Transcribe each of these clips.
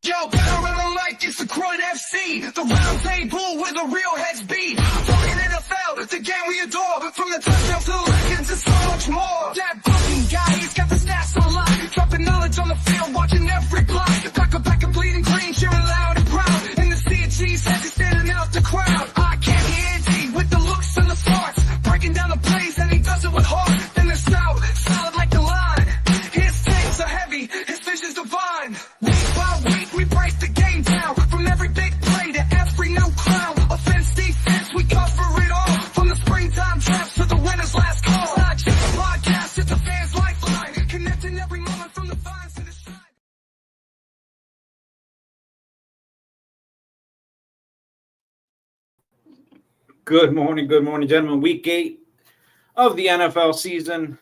Yo, better run like it's the Krewe FC, the round table where the real heads be. Talking NFL, the game we adore. From the touchdowns to the legends and so much more. That fucking guy, he's got the stats on lock. Dropping knowledge on the field, watching every block. Back and bleeding green, cheering loud and proud. In the sea of cheese, heads he's standing out the crowd. I can't hear with the looks and the smarts. Breaking down the plays and he does it with heart. Then the stout, solid like the line. His takes are heavy, his vision's divine. Week by week, we break the game down. From every big play to every new crown. Offense, defense, we cover it all. From the springtime traps to the winner's last call. It's not just a podcast, it's a fan's lifeline. Connecting every moment from the vines to the side. Good morning, gentlemen. Week 8 of the NFL season.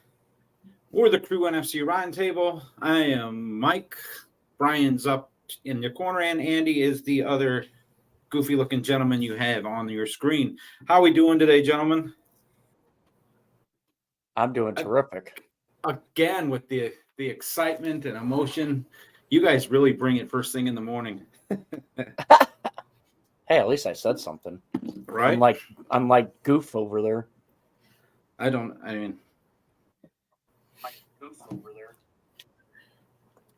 We're the Krewe NFC Roundtable. I am Mike. Brian's up in your corner, and Andy is the other goofy-looking gentleman you have on your screen. How are we doing today, gentlemen? I'm doing terrific. Again, with the excitement and emotion, you guys really bring it first thing in the morning. Hey, at least I said something. Right? I'm like Goof over there. Goof over there.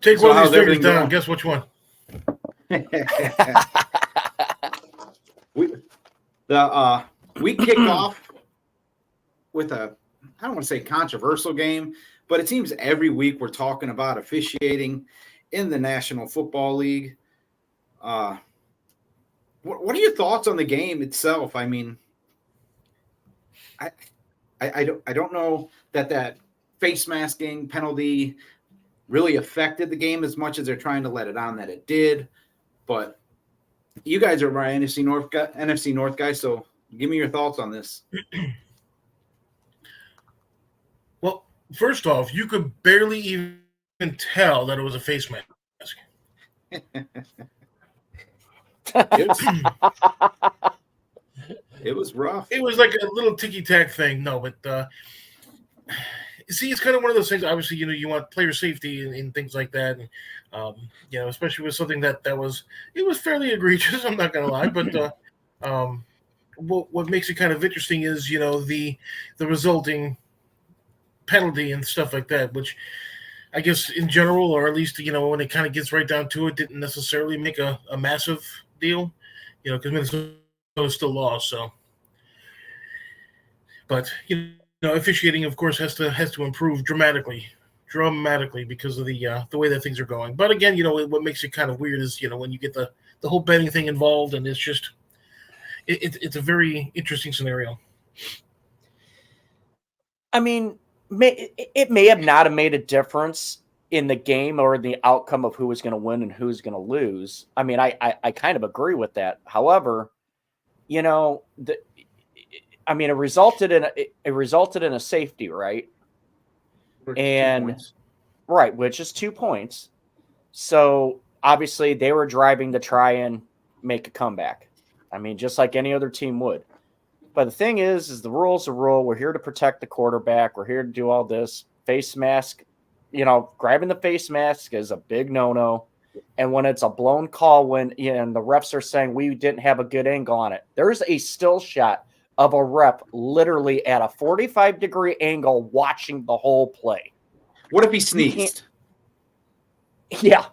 Take So one of how's these fingers everything down. going? Guess which one? We kicked off with I don't want to say controversial game, but it seems every week we're talking about officiating in the National Football League. What are your thoughts on the game itself? I mean, I don't know that face masking penalty really affected the game as much as they're trying to let it on that it did. But you guys are my NFC North guys, so give me your thoughts on this. Well, first off, you could barely even tell that it was a face mask. It was rough. It was like a little ticky-tack thing. No, but see, it's kind of one of those things. Obviously, you want player safety and things like that. And, especially with something that was fairly egregious. I'm not going to lie, but what makes it kind of interesting is the resulting penalty and stuff like that, which I guess in general, or at least when it kind of gets right down to it, didn't necessarily make a massive deal, because Minnesota still lost. So, but officiating, of course, has to improve dramatically because of the way that things are going. But again, what makes it kind of weird is when you get the whole betting thing involved, and it's just it's a very interesting scenario. I mean, it may have not have made a difference in the game or the outcome of who was going to win and who's going to lose. I mean, I kind of agree with that. However, it resulted in a safety, right? And right, which is 2 points. So obviously they were driving to try and make a comeback. I mean, just like any other team would. But the thing is the rule's a rule. We're here to protect the quarterback. We're here to do all this. Face mask, grabbing the face mask is a big no-no. And when it's a blown call, and the refs are saying we didn't have a good angle on it, there's a still shot of a rep literally at a 45-degree angle watching the whole play. What if he sneezed? Yeah.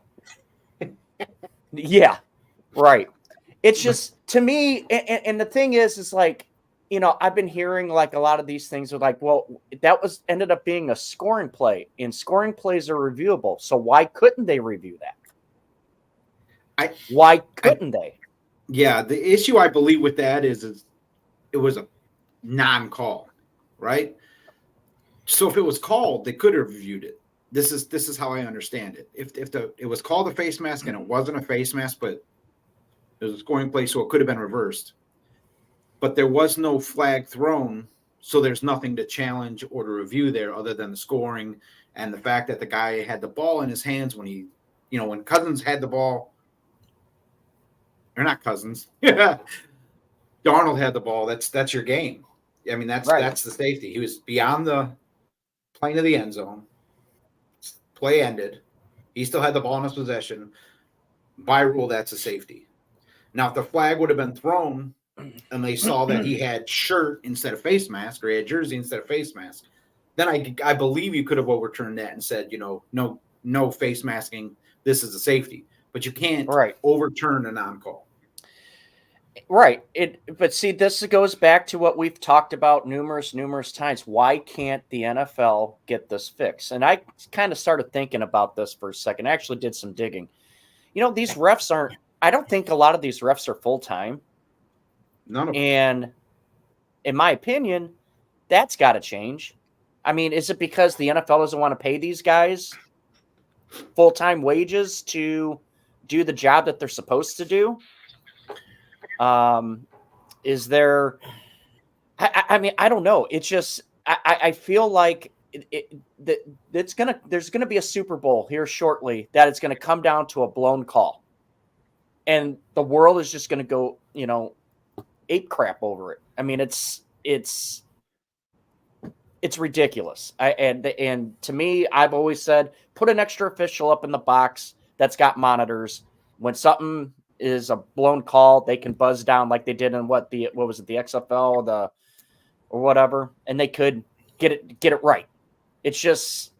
Yeah. Right. It's just, to me, and the thing is like, I've been hearing like a lot of these things are like, well, that ended up being a scoring play, and scoring plays are reviewable. So why couldn't they review that? Why couldn't they? Yeah, the issue I believe with that is it was a non-call, right? So if it was called, they could have reviewed it. This is how I understand it. If it was called a face mask and it wasn't a face mask, but it was a scoring play, so it could have been reversed. But there was no flag thrown, so there's nothing to challenge or to review there other than the scoring and the fact that the guy had the ball in his hands when when Cousins had the ball. They're not Cousins. Darnold had the ball. That's your game. I mean, that's the safety. He was beyond the plane of the end zone. Play ended. He still had the ball in his possession. by rule, that's a safety. Now, if the flag would have been thrown and they saw that he had shirt instead of face mask or he had jersey instead of face mask, then I believe you could have overturned that and said, no face masking. This is a safety, but you can't overturn a non-call. Right. But see, this goes back to what we've talked about numerous times. Why can't the NFL get this fixed? And I kind of started thinking about this for a second. I actually did some digging. These refs I don't think a lot of these refs are full-time. None of them. And in my opinion, that's got to change. I mean, is it because the NFL doesn't want to pay these guys full-time wages to do the job that they're supposed to do? Is there? I mean, I don't know. It's just I feel like there's gonna be a Super Bowl here shortly that it's gonna come down to a blown call, and the world is just gonna go ape crap over it. I mean, it's ridiculous. And to me, I've always said put an extra official up in the box that's got monitors. When something is a blown call, they can buzz down like they did in what was it, the XFL, or whatever, and they could get it right. It's just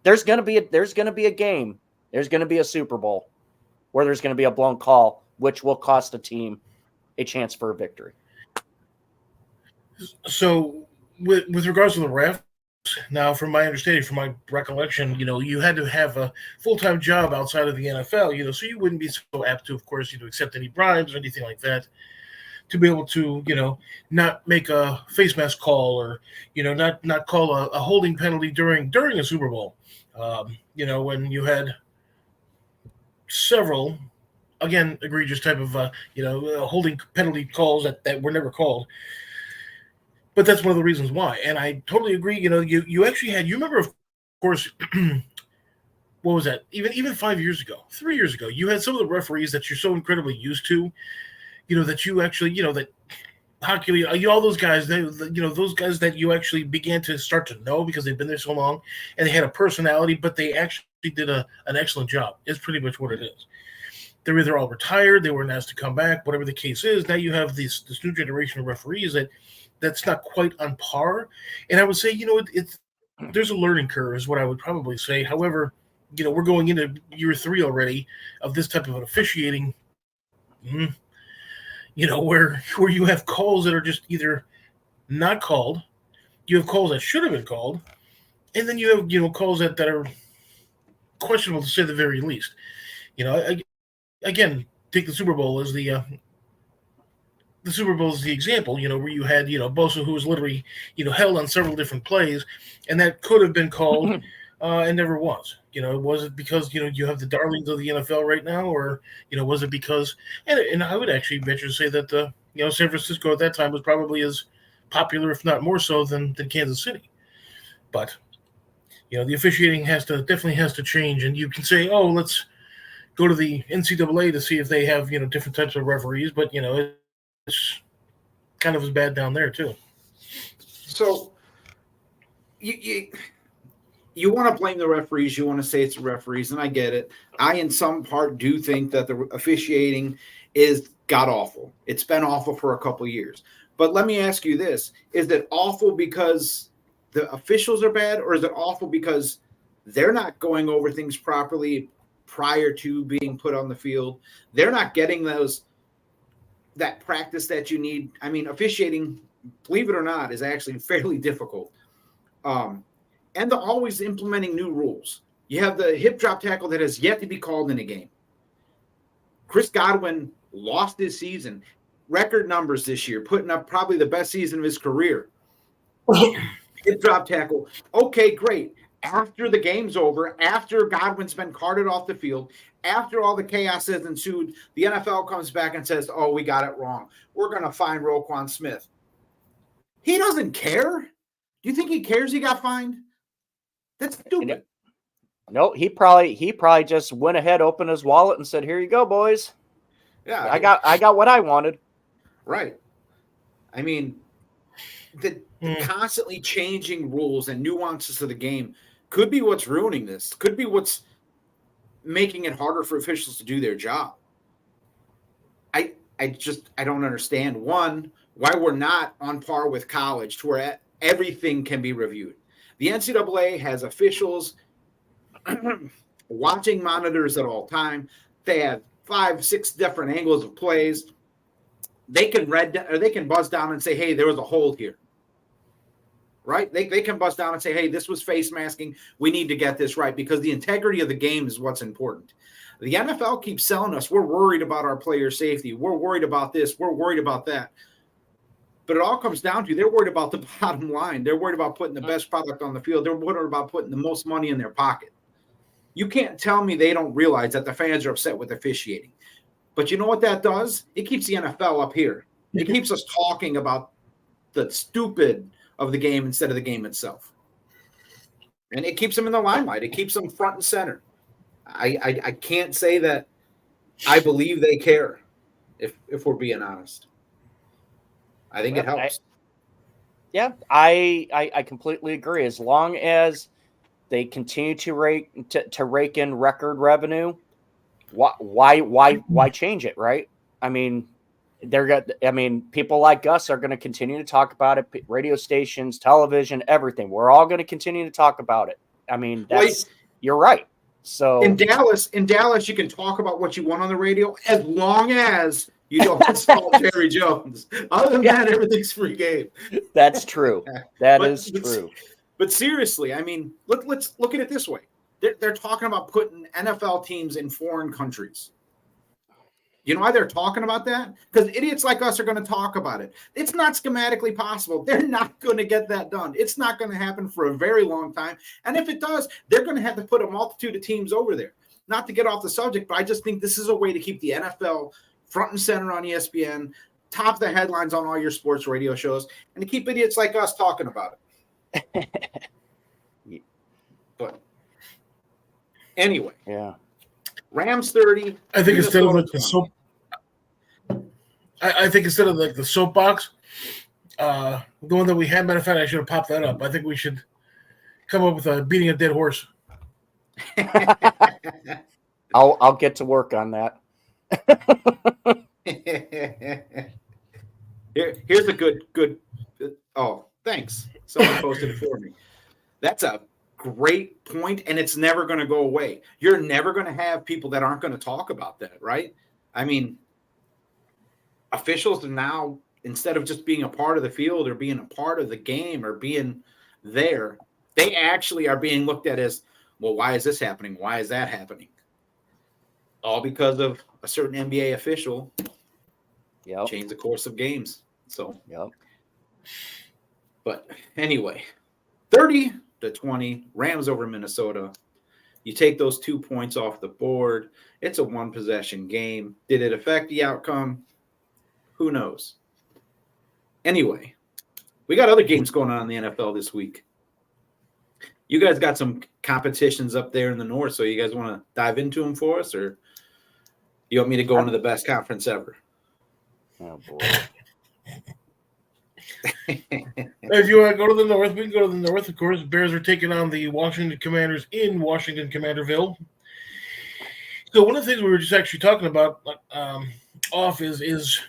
there's gonna be a game, there's gonna be a Super Bowl where there's gonna be a blown call, which will cost a team a chance for a victory. So with regards to the refs, now, from my understanding, from my recollection, you had to have a full-time job outside of the NFL, so you wouldn't be so apt to, of course, accept any bribes or anything like that to be able to, not make a face mask call or, not call a holding penalty during a Super Bowl. When you had several, again, egregious type of, holding penalty calls that were never called. But that's one of the reasons why. And I totally agree. You actually had, you remember, of course, what was that? Even 5 years ago, 3 years ago, you had some of the referees that you're so incredibly used to, that you actually, that hockey, all those guys, those guys that you actually began to start to know because they've been there so long and they had a personality, but they actually did an excellent job. It's pretty much what it is. They're either all retired, they weren't asked to come back, whatever the case is. Now you have this new generation of referees that's not quite on par. And I would say, there's a learning curve is what I would probably say. However, we're going into year 3 already of this type of an officiating, where you have calls that are just either not called, you have calls that should have been called, and then you have, calls that are questionable to say the very least. Again, take the Super Bowl as the Super Bowl is the example, where you had, Bosa, who was literally, held on several different plays, and that could have been called and never was. Was it because, you have the darlings of the NFL right now, or, was it because, and I would actually venture to say that, San Francisco at that time was probably as popular, if not more so, than Kansas City. But, the officiating definitely has to change, and you can say, oh, let's go to the NCAA to see if they have, different types of referees, but, it's kind of as bad down there too. So you want to blame the referees. You want to say it's the referees, and I get it. I, in some part, do think that the officiating is god awful. It's been awful for a couple of years. But let me ask you this. Is it awful because the officials are bad, or is it awful because they're not going over things properly prior to being put on the field? They're not getting that practice that you need. I mean, officiating, believe it or not, is actually fairly difficult. And they're always implementing new rules. You have the hip drop tackle that has yet to be called in a game. Chris Godwin lost his season. Record numbers this year, putting up probably the best season of his career. Hip drop tackle. Okay, great. After the game's over, after Godwin's been carted off the field, after all the chaos has ensued, the NFL comes back and says, oh, we got it wrong. We're going to fine Roquan Smith. He doesn't care. Do you think he cares he got fined? That's stupid. No, he probably just went ahead, opened his wallet, and said, here you go, boys. Yeah. I got what I wanted. Right. I mean, the constantly changing rules and nuances to the game could be what's ruining this. Could be what's making it harder for officials to do their job. I don't understand, one, why we're not on par with college to where everything can be reviewed. The NCAA has officials watching monitors at all time. They have 5-6 different angles of plays. They can buzz down and say, hey, there was a hold here. Right? They can buzz down and say, hey, this was face masking. We need to get this right, because the integrity of the game is what's important. The NFL keeps selling us, we're worried about our player safety. We're worried about this. We're worried about that. But it all comes down to, they're worried about the bottom line. They're worried about putting the best product on the field. They're worried about putting the most money in their pocket. You can't tell me they don't realize that the fans are upset with officiating. But you know what that does? It keeps the NFL up here. It keeps us talking about the stupid of the game instead of the game itself. And it keeps them in the limelight. It keeps them front and center. I can't say that I believe they care, if we're being honest. I think it helps. I completely agree. As long as they continue to rake in record revenue, why change it, right? I mean, people like us are going to continue to talk about it. Radio stations, television, everything. We're all going to continue to talk about it. I mean, you're right. So in Dallas, you can talk about what you want on the radio as long as you don't insult Jerry Jones. Other than that, everything's free game. That's true. That is true. But seriously, I mean, let's look at it this way. They're talking about putting NFL teams in foreign countries. You know why they're talking about that? Because idiots like us are going to talk about it. It's not schematically possible. They're not going to get that done. It's not going to happen for a very long time. And if it does, they're going to have to put a multitude of teams over there. Not to get off the subject, but I just think this is a way to keep the NFL front and center on ESPN, top the headlines on all your sports radio shows, and to keep idiots like us talking about it. But anyway. Yeah. Rams 30. I think instead of like the soap, I think instead of like the soapbox, the one that we had, matter of fact, I should have popped that up. I think we should come up with a beating a dead horse. I'll get to work on that. Here's a good. Oh, thanks. Someone posted it for me. That's a great point, and it's never going to go away. You're never going to have people that aren't going to talk about that, right? I mean, officials are now, instead of just being a part of the field or being a part of the game or being there, they actually are being looked at as, well, why is this happening? Why is that happening? All because of a certain NBA official changed the course of games. So, but anyway, 30-20, Rams over Minnesota. You take those 2 points off the board. It's a one-possession game. Did it affect the outcome? Who knows? Anyway, we got other games going on in the NFL this week. You guys got some competitions up there in the north, so you guys want to dive into them for us, or you want me to go into the best conference ever? Oh, boy. If you want to go to the north, we can go to the north. Of course, Bears are taking on the Washington Commanders in Washington, Commanderville. So one of the things we were just actually talking about off is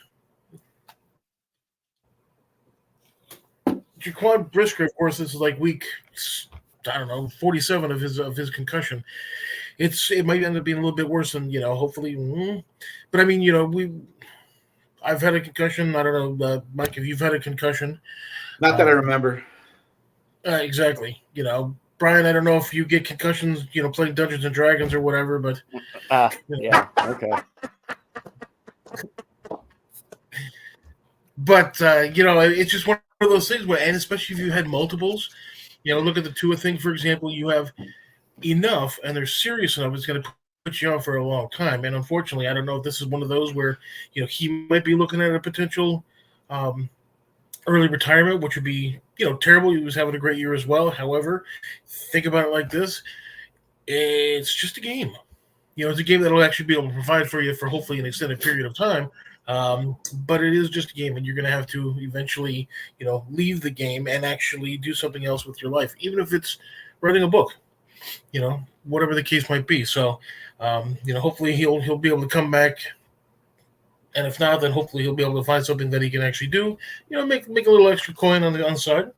Jaquan Brisker. Of course, this is like week 47 of his concussion. It might end up being a little bit worse than hopefully. But I mean, I've had a concussion. I don't know, Mike, if you've had a concussion. Not that I remember. Exactly. Brian, I don't know if you get concussions, playing Dungeons and Dragons or whatever, but. Yeah, okay. But, it's just one of those things where, and especially if you had multiples, look at the Tua thing, for example, you have enough and they're serious enough, it's going to put you on for a long time. And unfortunately, I don't know if this is one of those where, he might be looking at a potential early retirement, which would be, terrible. He was having a great year as well. However, think about it like this. It's just a game. It's a game that will actually be able to provide for you for hopefully an extended period of time. But it is just a game, and you're going to have to eventually, leave the game and actually do something else with your life, even if it's writing a book. whatever the case might be. So, hopefully he'll be able to come back. And if not, then hopefully he'll be able to find something that he can actually do. Make a little extra coin on the side.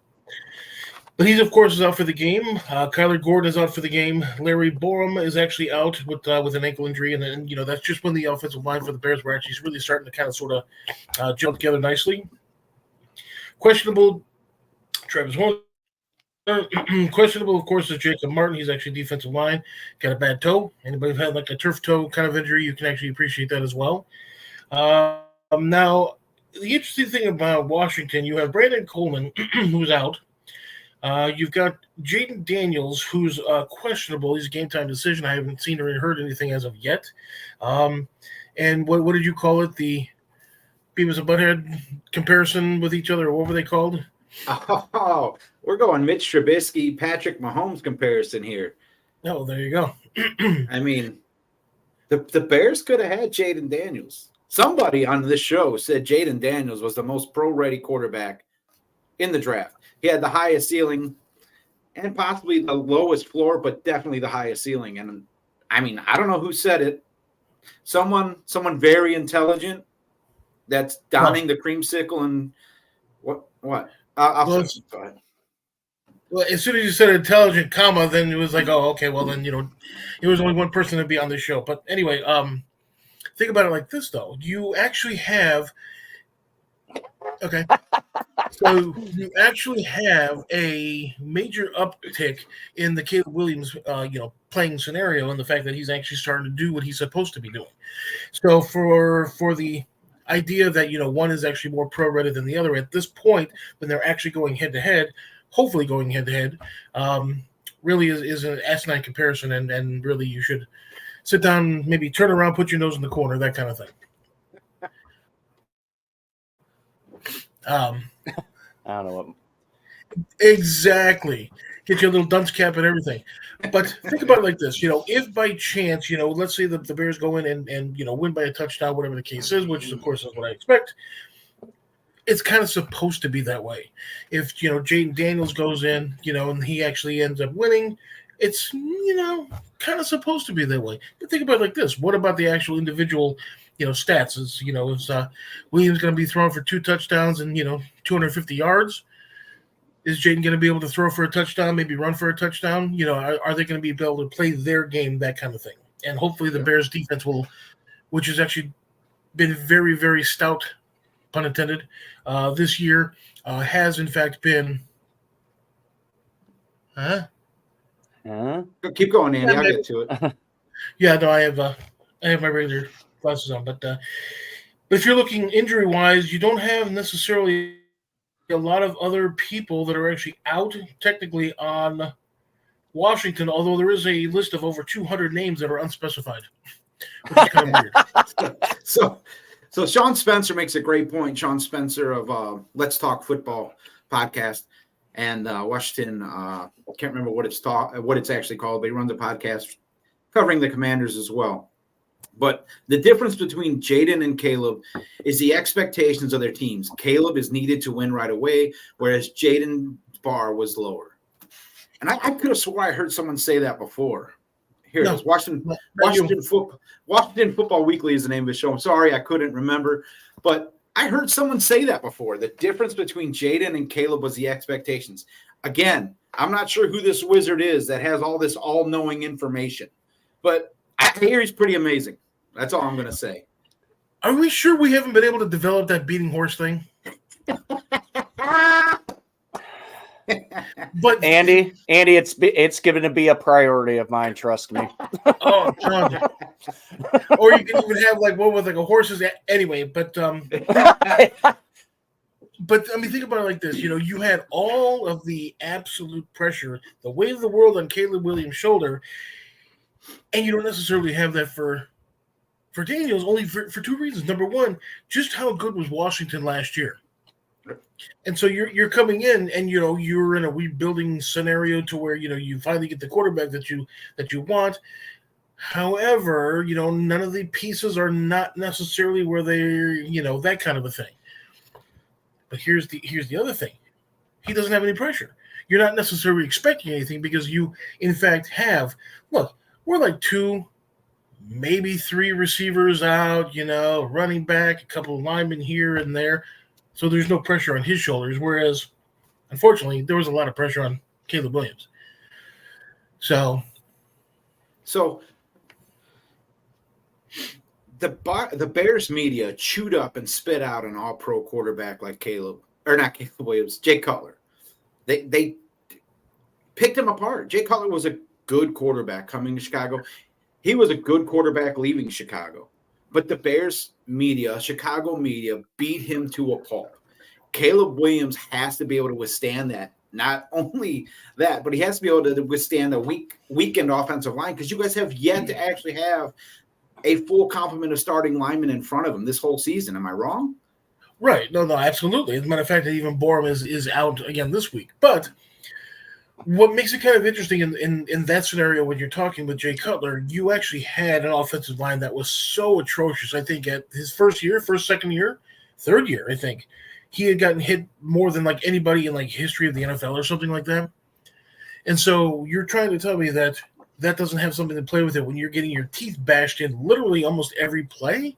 But he's, of course, is out for the game. Kyler Gordon is out for the game. Larry Borum is actually out with an ankle injury. And then, that's just when the offensive line for the Bears were actually really starting to kind of sort of gel together nicely. Questionable, Travis Horn. Questionable, of course, is Jacob Martin. He's actually defensive line. Got a bad toe. Anybody who's had like a turf toe kind of injury, you can actually appreciate that as well. Now, the interesting thing about Washington, you have Brandon Coleman, who's out. You've got Jayden Daniels, who's questionable. He's a game-time decision. I haven't seen or heard anything as of yet. And what did you call it? The Beavis and Butthead comparison with each other, or what were they called? Oh, we're going Mitch Trubisky, Patrick Mahomes comparison here. Oh, there you go. I mean, the Bears could have had Jayden Daniels. Somebody on this show said Jayden Daniels was the most pro-ready quarterback in the draft. He had the highest ceiling and possibly the lowest floor, but definitely the highest ceiling. And I mean, I don't know who said it. Someone very intelligent that's donning the creamsicle and what? Go ahead. Well, as soon as you said intelligent, comma, then it was like, oh, okay, well then, it was only one person to be on this show. But anyway, think about it like this, though. You actually have so you actually have a major uptick in the Caleb Williams, playing scenario, and the fact that he's actually starting to do what he's supposed to be doing. So for the idea that one is actually more pro-ready than the other at this point, when they're actually going head-to-head, hopefully going head-to-head, really is an asinine comparison, and really you should sit down, maybe turn around, put your nose in the corner, that kind of thing. I don't know what. Exactly. Get your little dunce cap and everything. But think about it like this, if by chance, let's say the Bears go in and win by a touchdown, whatever the case is, which of course is what I expect, it's kind of supposed to be that way. If, Jayden Daniels goes in, and he actually ends up winning, it's, kind of supposed to be that way. But think about it like this. What about the actual individual, stats? Is Williams going to be throwing for 2 touchdowns and, 250 yards? Is Jayden going to be able to throw for a touchdown, maybe run for a touchdown? Are they going to be able to play their game, that kind of thing? And hopefully the Bears defense will, which has actually been very, very stout, pun intended, this year, has in fact been. Keep going, Andy. I'll get to it. Yeah, no, I have my regular glasses on, but if you're looking injury-wise, you don't have necessarily a lot of other people that are actually out technically on Washington, although there is a list of over 200 names that are unspecified, which is kind of weird. So Sean Spencer makes a great point. Sean Spencer of Let's Talk Football podcast and Washington. Can't remember what it's actually called, but he runs a podcast covering the Commanders as well. But the difference between Jayden and Caleb is the expectations of their teams. Caleb is needed to win right away, whereas Jayden's bar was lower. And I could have swore I heard someone say that before. Here it is. Washington Football Weekly is the name of the show. I'm sorry, I couldn't remember. But I heard someone say that before. The difference between Jayden and Caleb was the expectations. Again, I'm not sure who this wizard is that has all this all-knowing information. But I hear he's pretty amazing. That's all I'm going to say. Are we sure we haven't been able to develop that beating horse thing? But Andy, it's going to be a priority of mine. Trust me. Oh, John. Or you can even have like a horse's anyway. But I mean, think about it like this. You had all of the absolute pressure, the weight of the world on Caleb Williams' shoulder, and you don't necessarily have that for Daniels, only for 2 reasons. Number one, just how good was Washington last year? And so you're coming in and you're in a rebuilding scenario to where you finally get the quarterback that you want. However, none of the pieces are not necessarily where they're that kind of a thing. But here's the other thing. He doesn't have any pressure. You're not necessarily expecting anything because you in fact have, look, we're like 2, maybe 3 receivers out, running back, a couple of linemen here and there. So there's no pressure on his shoulders. Whereas, unfortunately, there was a lot of pressure on Caleb Williams. So the Bears media chewed up and spit out an all-pro quarterback like not Caleb Williams, Jay Cutler. They picked him apart. Jay Cutler was a good quarterback coming to Chicago. He was a good quarterback leaving Chicago. But the Bears media, Chicago media, beat him to a pulp. Caleb Williams has to be able to withstand that. Not only that, but he has to be able to withstand a weakened offensive line, because you guys have yet to actually have a full complement of starting linemen in front of him this whole season. Am I wrong? Right. No, absolutely. As a matter of fact, even Borum is out again this week. But what makes it kind of interesting in that scenario when you're talking with Jay Cutler, you actually had an offensive line that was so atrocious. I think at his second year, third year, I think, he had gotten hit more than like anybody in like history of the NFL or something like that. And so you're trying to tell me that doesn't have something to play with it when you're getting your teeth bashed in literally almost every play.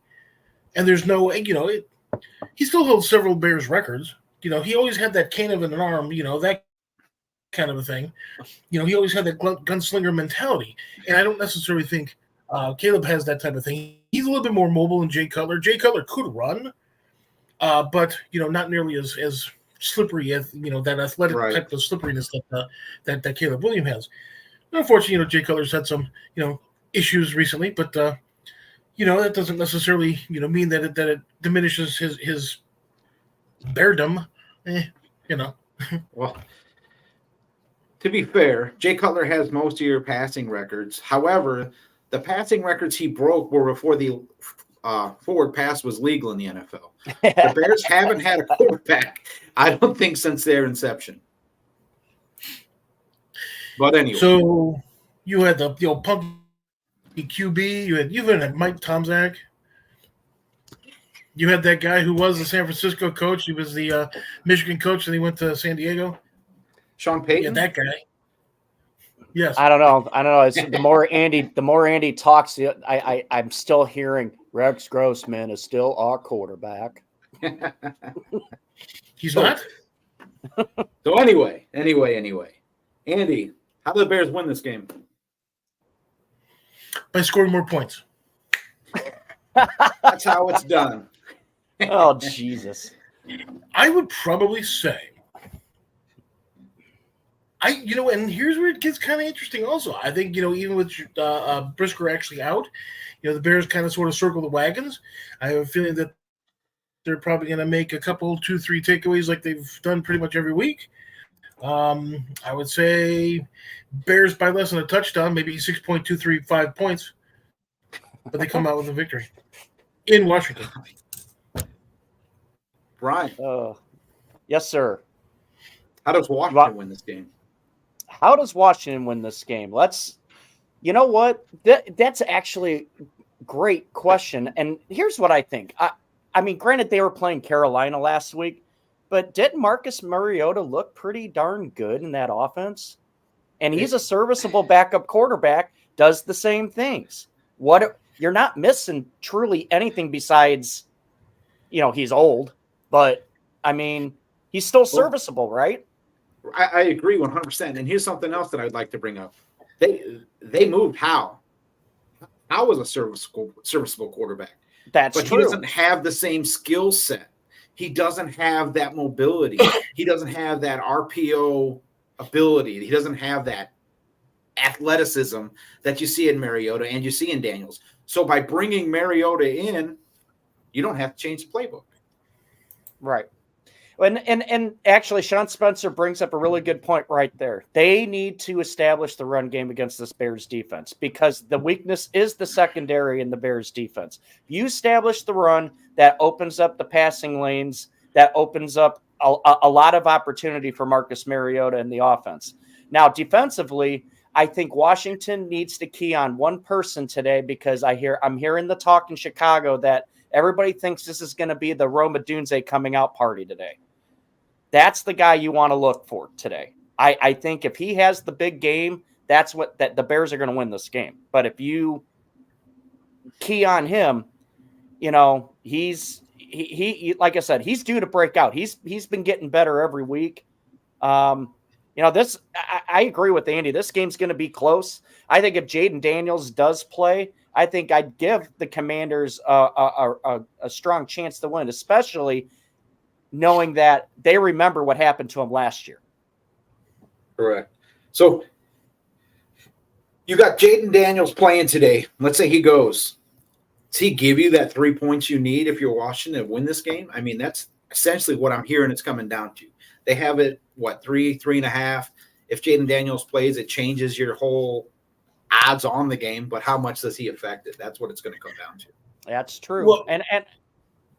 And there's no, he still holds several Bears records. He always had that cane of an arm, that kind of a thing. He always had that gunslinger mentality. And I don't necessarily think Caleb has that type of thing. He's a little bit more mobile than Jay Cutler. Jay Cutler could run, but, not nearly as slippery as, that athletic type of slipperiness that Caleb Williams has. Unfortunately, Jay Cutler's had some, issues recently, but, that doesn't necessarily, mean that it diminishes his beardom, Well, to be fair, Jay Cutler has most of your passing records. However, the passing records he broke were before the forward pass was legal in the NFL. The Bears haven't had a quarterback, I don't think, since their inception. But anyway. So you had the old punky QB. You had Mike Tomczak. You had that guy who was the San Francisco coach. He was the Michigan coach, and he went to San Diego. Sean Payton? Yeah, that guy. Yes. I don't know. It's, the more Andy talks, I'm still hearing Rex Grossman is still our quarterback. He's not? So anyway. Andy, how do the Bears win this game? By scoring more points. That's how it's done. Oh, Jesus. I would probably say, and here's where it gets kind of interesting also. I think, even with Brisker actually out, the Bears kind of sort of circle the wagons. I have a feeling that they're probably going to make a couple, 2, 3 takeaways like they've done pretty much every week. I would say Bears by less than a touchdown, maybe 6.235 points, but they come out with a victory in Washington. Brian. Yes, sir. How does Washington win this game? How does Washington win this game? You know what? That's actually a great question. And here's what I think. I mean, granted, they were playing Carolina last week, but didn't Marcus Mariota look pretty darn good in that offense? And he's a serviceable backup quarterback, does the same things. You're not missing truly anything besides, he's old, but I mean, he's still serviceable, right? I agree 100%. And here's something else that I'd like to bring up. They moved Howe. Howe was a serviceable quarterback. But true. He doesn't have the same skill set. He doesn't have that mobility. He doesn't have that RPO ability. He doesn't have that athleticism that you see in Mariota and you see in Daniels. So by bringing Mariota in, you don't have to change the playbook. Right. And actually, Sean Spencer brings up a really good point right there. They need to establish the run game against this Bears defense because the weakness is the secondary in the Bears defense. If you establish the run, that opens up the passing lanes, that opens up a lot of opportunity for Marcus Mariota in the offense. Now, defensively, I think Washington needs to key on one person today because I'm hearing the talk in Chicago that everybody thinks this is going to be the Rome Odunze coming out party today. That's the guy you want to look for today. I think if he has the big game, that's what the Bears are going to win this game. But if you key on him, you know, he like I said, he's due to break out. He's been getting better every week. You know, I agree with Andy. This game's going to be close. I think if Jayden Daniels does play, I think I'd give the Commanders a strong chance to win, especially knowing that they remember what happened to him last year. Correct. So you got Jayden Daniels playing today. Let's say he goes. Does he give you that 3 points you need if you're Washington to win this game? I mean, that's essentially what I'm hearing it's coming down to. They have it, 3.5. If Jayden Daniels plays, it changes your whole odds on the game, but how much does he affect it? That's what it's going to come down to. That's true. Well, and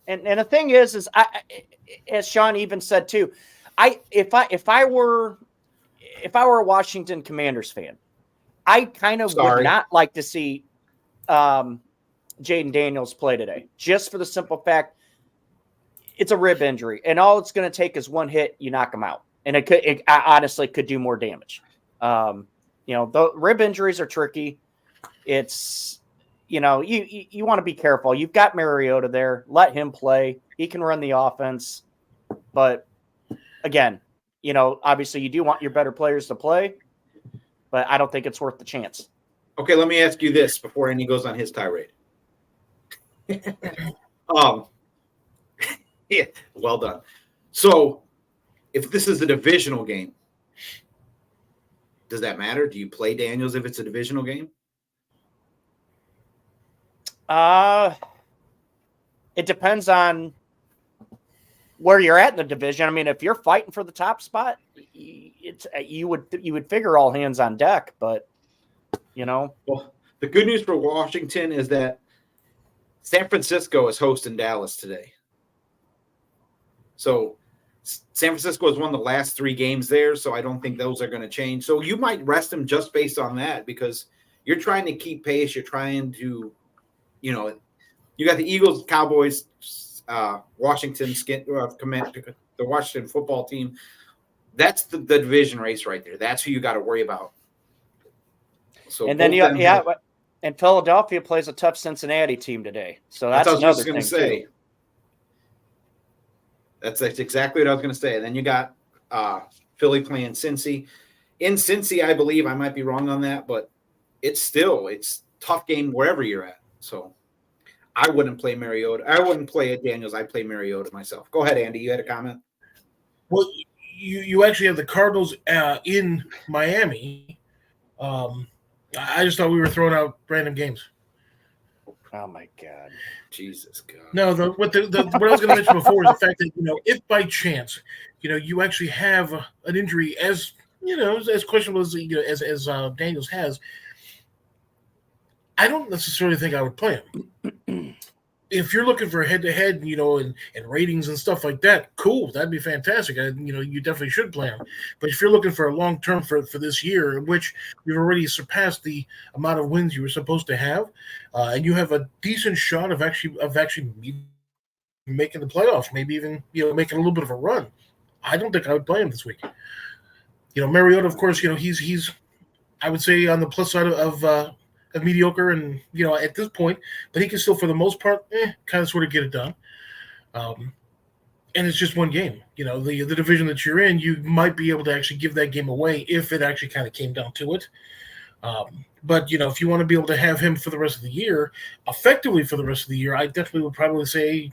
the thing is I, as Sean even said too, if I were a Washington Commanders fan, I kind of would not like to see Jayden Daniels play today, just for the simple fact it's a rib injury, and all it's going to take is one hit, you knock him out, and it honestly could do more damage. You know, the rib injuries are tricky. It's, you know, you want to be careful. You've got Mariota there. Let him play. He can run the offense. But again, you know, obviously you do want your better players to play, but I don't think it's worth the chance. Okay, let me ask you this before Andy goes on his tirade. Yeah, well done. So if this is a divisional game, does that matter? Do you play Daniels if it's a divisional game? It depends on where you're at in the division. I mean, if you're fighting for the top spot, you would figure all hands on deck, but you know. Well, the good news for Washington is that San Francisco is hosting Dallas today. So San Francisco has won the last 3 games there, so I don't think those are going to change. So you might rest them just based on that because you're trying to keep pace. You're trying to, you know, you got the Eagles, Cowboys, Washington, the Washington football team. That's the division race right there. That's who you got to worry about. So and then and Philadelphia plays a tough Cincinnati team today. So that's what I was another going to thing say. too. That's exactly what I was going to say. And then you got Philly playing Cincy. In Cincy, I believe, I might be wrong on that, but it's tough game wherever you're at. So I wouldn't play Mariota. I wouldn't play Daniels. I'd play Mariota myself. Go ahead, Andy. You had a comment? Well, you actually have the Cardinals in Miami. I just thought we were throwing out random games. Oh my God, Jesus God! No, what I was going to mention before is the fact that, you know, if by chance, you know, you actually have an injury as, you know, as questionable as, you know, as Daniels has, I don't necessarily think I would play him. If you're looking for head-to-head, you know, and ratings and stuff like that, cool, that'd be fantastic. You know, you definitely should play him. But if you're looking for a long-term for this year, in which you've already surpassed the amount of wins you were supposed to have, and you have a decent shot of actually making the playoffs, maybe even, you know, making a little bit of a run, I don't think I would play him this week. You know, Mariota, of course, you know, he's I would say on the plus side of mediocre, and, you know, at this point, but he can still, for the most part, kind of sort of get it done. And it's just one game. You know, the division that you're in, you might be able to actually give that game away if it actually kind of came down to it. But, you know, if you want to be able to have him for the rest of the year, effectively for the rest of the year, I definitely would probably say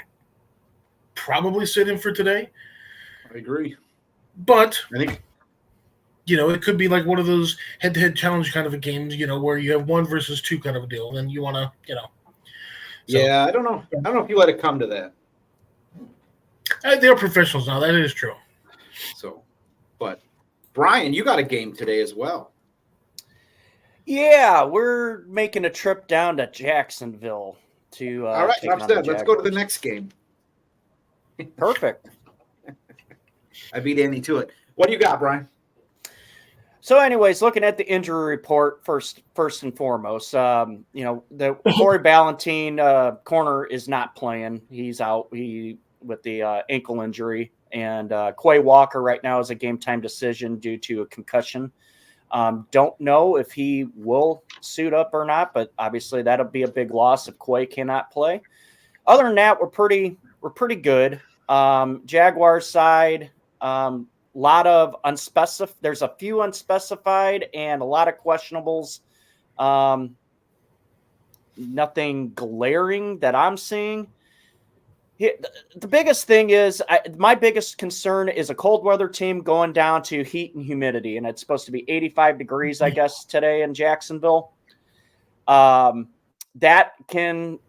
sit him for today. I agree. But I think, you know, it could be like one of those head-to-head challenge kind of a games, you know, where you have 1 versus 2 kind of a deal, and you want to, you know. So, yeah, I don't know if you let it come to that. They're professionals now. That is true. So, but Brian, you got a game today as well. Yeah, we're making a trip down to Jacksonville to. All right, let's go to the next game. Perfect. I beat Andy to it. What do you got, Brian? So, anyways, looking at the injury report first and foremost, you know, the Corey Ballentine corner is not playing. He's out with the ankle injury, and Quay Walker right now is a game time decision due to a concussion. Don't know if he will suit up or not, but obviously that'll be a big loss if Krewe cannot play. Other than that, we're pretty good. Jaguars side, lot of unspecified. There's a few unspecified and a lot of questionables. Nothing glaring that I'm seeing. The biggest thing is my biggest concern is a cold weather team going down to heat and humidity, and it's supposed to be 85 degrees, I guess, today in Jacksonville. That can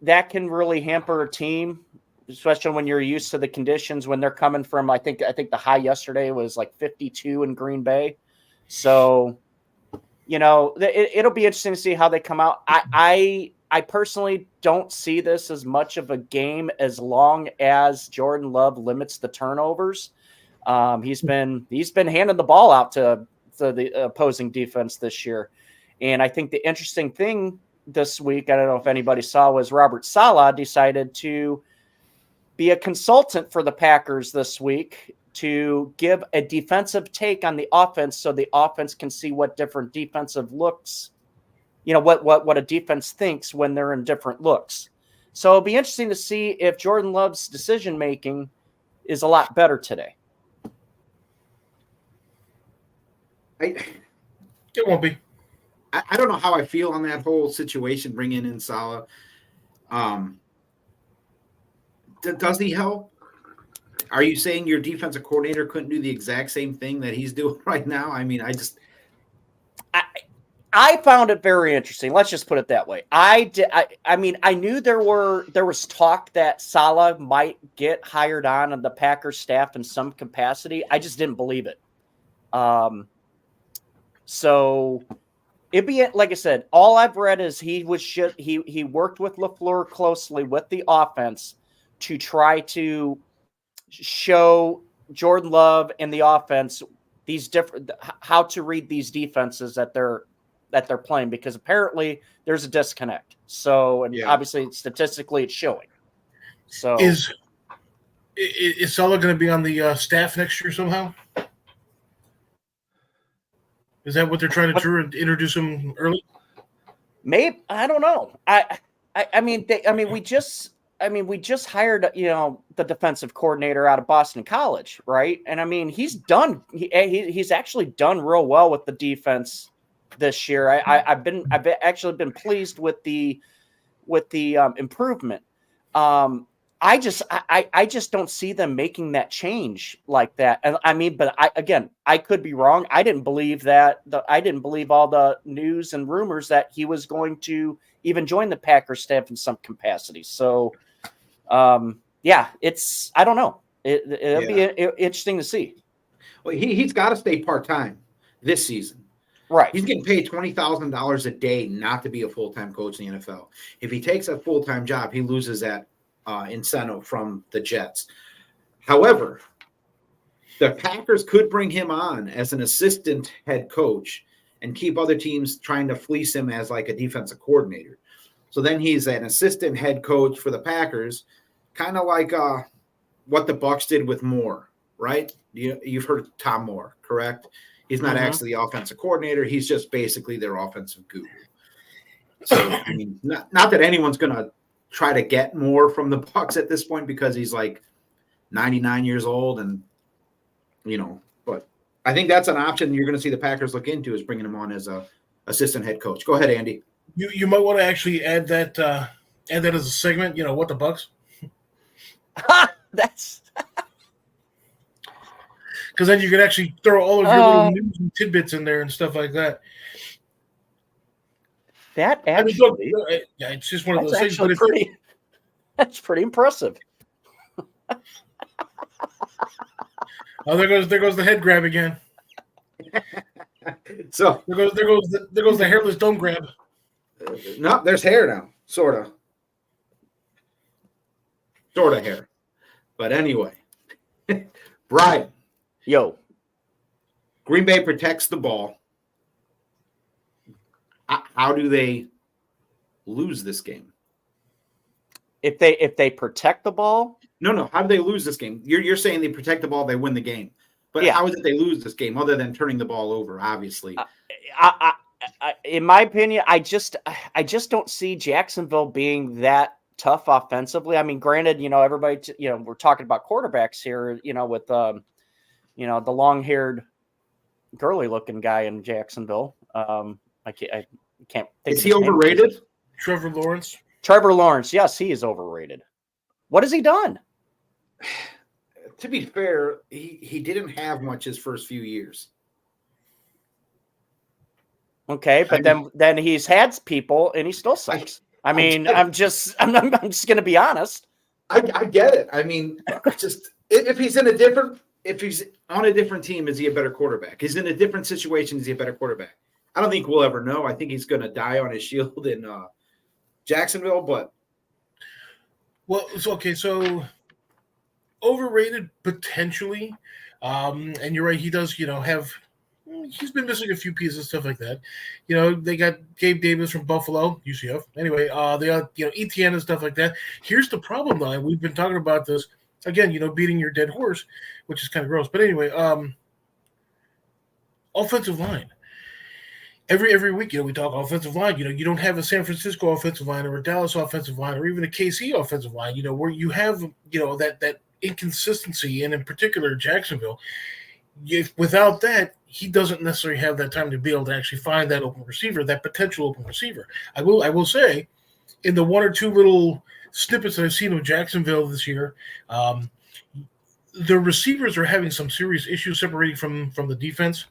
really hamper a team, especially when you're used to the conditions when they're coming from. I think the high yesterday was like 52 in Green Bay, so it'll be interesting to see how they come out. I personally don't see this as much of a game as long as Jordan Love limits the turnovers. He's been handing the ball out to the opposing defense this year. And I think the interesting thing this week, I don't know if anybody saw, was Robert Saleh decided to be a consultant for the Packers this week to give a defensive take on the offense so the offense can see what different defensive looks, what a defense thinks when they're in different looks. So it'll be interesting to see if Jordan Love's decision-making is a lot better today. It won't be. I don't know how I feel on that whole situation, bringing in Saleh. Does he help? Are you saying your defensive coordinator couldn't do the exact same thing that he's doing right now? I mean, I found it very interesting. Let's just put it that way. I knew there was talk that Saleh might get hired on the Packers staff in some capacity. I just didn't believe it. So it'd be, like I said, all I've read is he worked with LaFleur closely with the offense to try to show Jordan Love and the offense these different, how to read these defenses that they're playing, because apparently there's a disconnect. So, and obviously statistically it's showing. So is Saleh going to be on the staff next year somehow? Is that what they're trying to do, introduce him early? Maybe, I don't know. We just hired, the defensive coordinator out of Boston College, right? And I mean, he's done. He's actually done real well with the defense this year. I've actually been pleased with the improvement. I just don't see them making that change like that. And I mean, but I could be wrong. I didn't believe all the news and rumors that he was going to even join the Packers staff in some capacity. So, I don't know. It'll be interesting to see. Well, he's got to stay part-time this season. Right. He's getting paid $20,000 a day not to be a full-time coach in the NFL. If he takes a full-time job, he loses that incentive from the Jets. However, the Packers could bring him on as an assistant head coach and keep other teams trying to fleece him as like a defensive coordinator. So then he's an assistant head coach for the Packers, kind of like what the Bucs did with Moore, right? You've heard of Tom Moore, correct? He's not actually the offensive coordinator. He's just basically their offensive guru. So, I mean, not that anyone's going to try to get more from the Bucs at this point because he's like 99 years old and, but I think that's an option you're going to see the Packers look into, is bringing him on as a assistant head coach. Go ahead, Andy. You might want to actually add that as a segment, what the Bucs? That's because then you can actually throw all of your little news and tidbits in there and stuff like that. That actually, it's just one of those things. But that's pretty impressive. Oh, there goes the head grab again. So there goes the hairless dome grab. No, there's hair now, sort of hair. But anyway, Brian. Yo. Green Bay protects the ball. How do they lose this game? If they protect the ball? No. How do they lose this game? You're saying they protect the ball, they win the game. But Yeah. how is it they lose this game other than turning the ball over? Obviously, In my opinion, I just don't see Jacksonville being that tough offensively. I mean, granted, everybody, we're talking about quarterbacks here, with the long-haired, girly-looking guy in Jacksonville. I can't think. Is of he his name. overrated? Trevor Lawrence. Trevor Lawrence, yes, he is overrated. What has he done? To be fair, he didn't have much his first few years. Okay, but then he's had people and he still sucks. I'm just going to be honest. I get it. I mean, just if he's on a different team, is he a better quarterback? He's in a different situation, is he a better quarterback? I don't think we'll ever know. I think he's going to die on his shield in Jacksonville, but so overrated potentially, and you're right. He does, he's been missing a few pieces, stuff like that. They got Gabe Davis from Buffalo, UCF. Anyway, they got ETN and stuff like that. Here's the problem, though, and we've been talking about this again. Beating your dead horse, which is kind of gross. But anyway, offensive line. Every week, we talk offensive line. You don't have a San Francisco offensive line or a Dallas offensive line or even a KC offensive line. Where you have that inconsistency, and in particular Jacksonville. Without that, he doesn't necessarily have that time to be able to actually find that open receiver, that potential open receiver. I will say, in the one or two little snippets that I've seen of Jacksonville this year, the receivers are having some serious issues separating from the defense.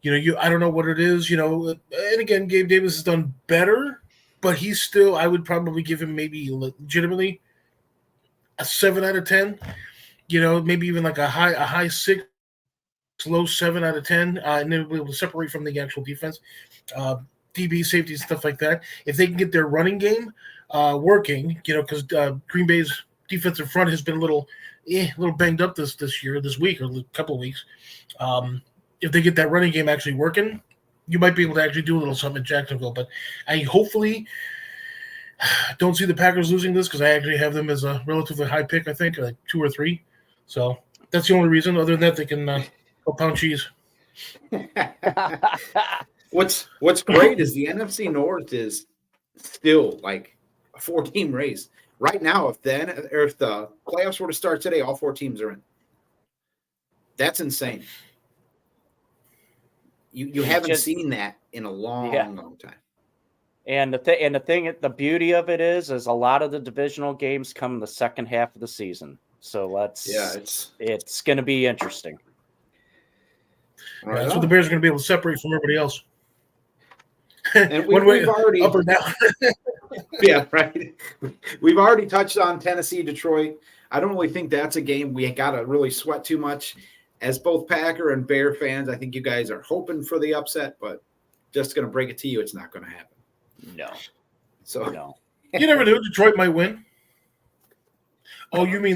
I don't know what it is, and again, Gabe Davis has done better, but he's still, I would probably give him maybe legitimately a 7 out of 10, maybe even like a high 6, low 7 out of 10, and then we'll separate from the actual defense, DB safeties, stuff like that. If they can get their running game working, because Green Bay's defensive front has been a little banged up this week or a couple of weeks. If they get that running game actually working, you might be able to actually do a little something in Jacksonville. But I hopefully don't see the Packers losing this, because I actually have them as a relatively high pick, I think, like 2 or 3. So that's the only reason. Other than that, they can go pound cheese. What's great is the NFC North is still like a 4-team race. Right now, if the playoffs were to start today, all 4 teams are in. That's insane. You haven't seen that in a long time. And the beauty of it is a lot of the divisional games come in the second half of the season. So it's going to be interesting. Right, that's what the Bears are going to be able to separate from everybody else. And we've already up or down. Yeah, right. We've already touched on Tennessee, Detroit. I don't really think that's a game we got to really sweat too much. As both Packer and Bear fans, I think you guys are hoping for the upset, but just going to break it to you, it's not going to happen. No. So no. You never knew Detroit might win. Oh, you mean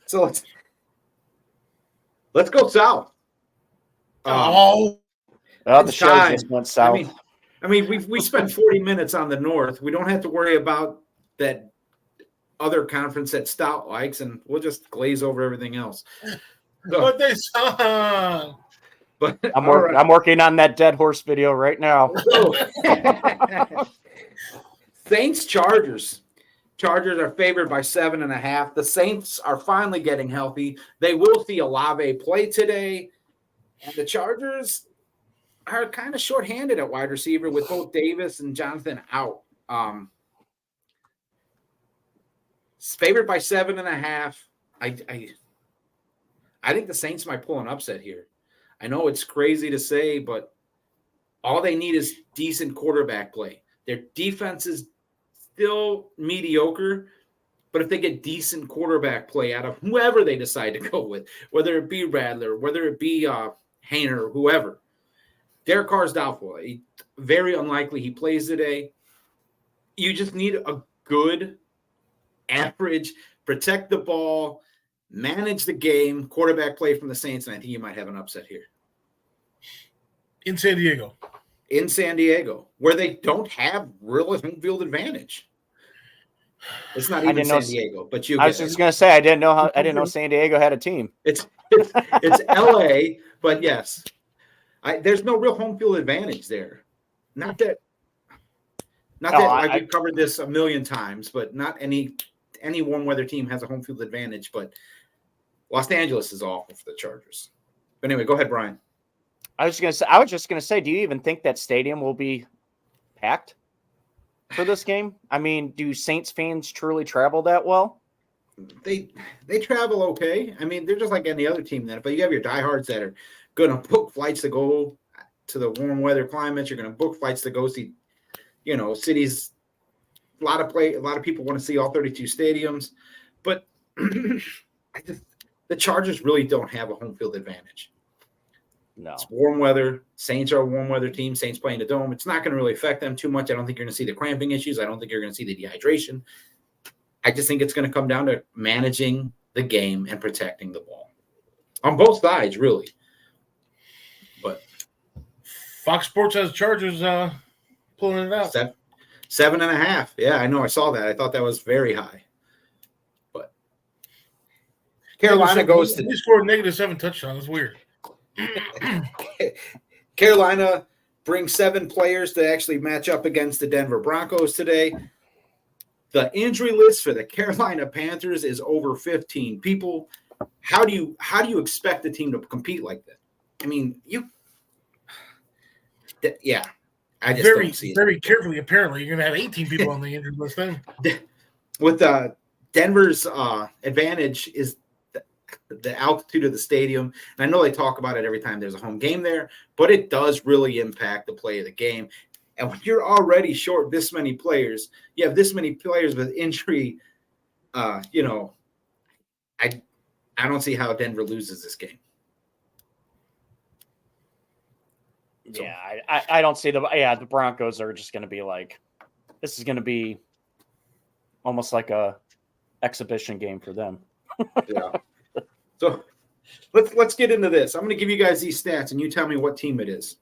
so let's go south. The show just went south. I mean, we spent 40 minutes on the North. We don't have to worry about that other conference that Stout likes, and we'll just glaze over everything else. So, but they saw. But I'm working on that dead horse video right now. Saints Chargers. Chargers are favored by 7.5. The Saints are finally getting healthy. They will see Olave play today, and the Chargers are kind of shorthanded at wide receiver with both Davis and Jonathan out. Favored by 7.5. I think the Saints might pull an upset here. I know it's crazy to say, but all they need is decent quarterback play. Their defense is still mediocre, but if they get decent quarterback play out of whoever they decide to go with, whether it be Radler, whether it be Hainer, whoever, Derek Carr's doubtful. Very unlikely he plays today. You just need a good, average, protect the ball, manage the game, quarterback play from the Saints, and I think you might have an upset here. In San Diego. In San Diego, where they don't have real home field advantage. It's not I even didn't know- San Diego, but you I was get just it. gonna say I didn't know San Diego had a team. It's LA, but yes, there's no real home field advantage there. Not that we've covered this a million times, but not any warm weather team has a home field advantage. But Los Angeles is awful for the Chargers. But anyway, go ahead, Brian. I was just gonna say, do you even think that stadium will be packed for this game? I mean, do Saints fans truly travel that well? They travel okay. I mean, they're just like any other team then. But you have your diehards that are going to book flights to go to the warm weather climates. You're going to book flights to go see, cities. A lot of people want to see all 32 stadiums, but the Chargers really don't have a home field advantage. No. It's warm weather. Saints are a warm weather team. Saints playing the dome. It's not going to really affect them too much. I don't think you're going to see the cramping issues. I don't think you're going to see the dehydration. I just think it's going to come down to managing the game and protecting the ball on both sides, really. But Fox Sports has Chargers pulling it out. 7.5. Yeah, I know. I saw that. I thought that was very high. But Carolina goes to. He scored -7 touchdowns. It's weird. Carolina brings 7 players to actually match up against the Denver Broncos today. The injury list for the Carolina Panthers is over 15 people. How do you expect the team to compete like that? I mean, I just don't see it. Very carefully, apparently, you're going to have 18 people on the injured list then. With Denver's advantage is the altitude of the stadium. And I know they talk about it every time there's a home game there, but it does really impact the play of the game. And when you're already short this many players, you have this many players with injury, I don't see how Denver loses this game. So. Yeah, I don't see the Broncos are just going to be like, this is going to be almost like a exhibition game for them. Yeah. So let's get into this. I'm going to give you guys these stats, and you tell me what team it is.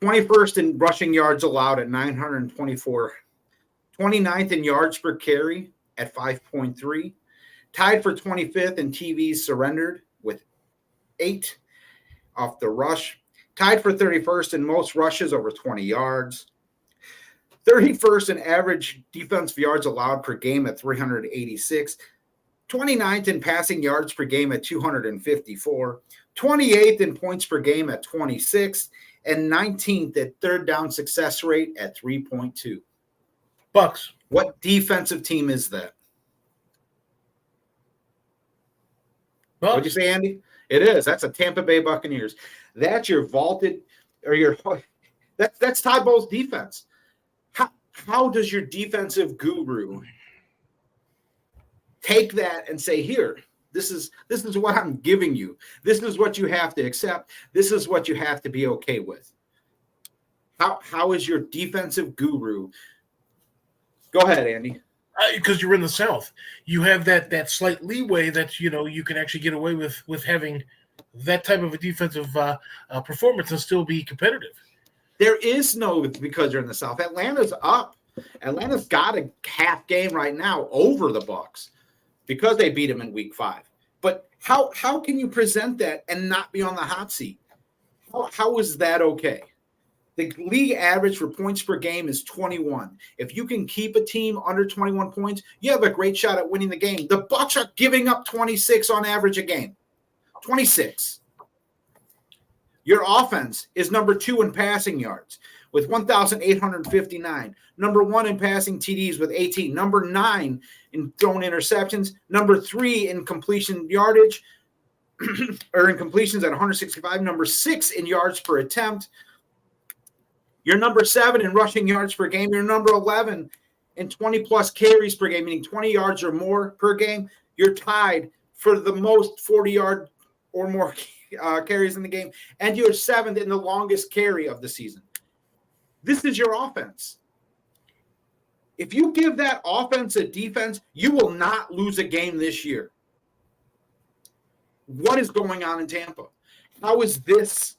21st in rushing yards allowed at 924. 29th in yards per carry at 5.3. Tied for 25th in TVs surrendered with 8 off the rush. Tied for 31st in most rushes over 20 yards. 31st in average defensive yards allowed per game at 386. 29th in passing yards per game at 254. 28th in points per game at 26. And 19th at third down success rate at 3.2. Bucks. What defensive team is that? Bucks. What'd you say, Andy? It is. That's a Tampa Bay Buccaneers. That's your vaulted or your that's Todd Bowles' defense. How does your defensive guru take that and say, here, this is what I'm giving you. This is what you have to accept. This is what you have to be okay with. How is your defensive guru? Go ahead, Andy. Because you're in the South, you have that slight leeway that you can actually get away with having that type of a defensive performance and still be competitive. There is no because you're in the South. Atlanta's up. Atlanta's got a half game right now over the Bucs because they beat them in Week 5. But how can you present that and not be on the hot seat? How is that okay? The league average for points per game is 21. If you can keep a team under 21 points, you have a great shot at winning the game. The Bucs are giving up 26 on average a game. 26. Your offense is number 2 in passing yards with 1,859. Number 1 in passing TDs with 18. Number 9 in thrown interceptions. Number 3 in completion yardage or in completions at 165. Number 6 in yards per attempt. You're number 7 in rushing yards per game. You're number 11 in 20-plus carries per game, meaning 20 yards or more per game. You're tied for the most 40-yard or more carries in the game, and you're 7th in the longest carry of the season. This is your offense. If you give that offense a defense, you will not lose a game this year. What is going on in Tampa? How is this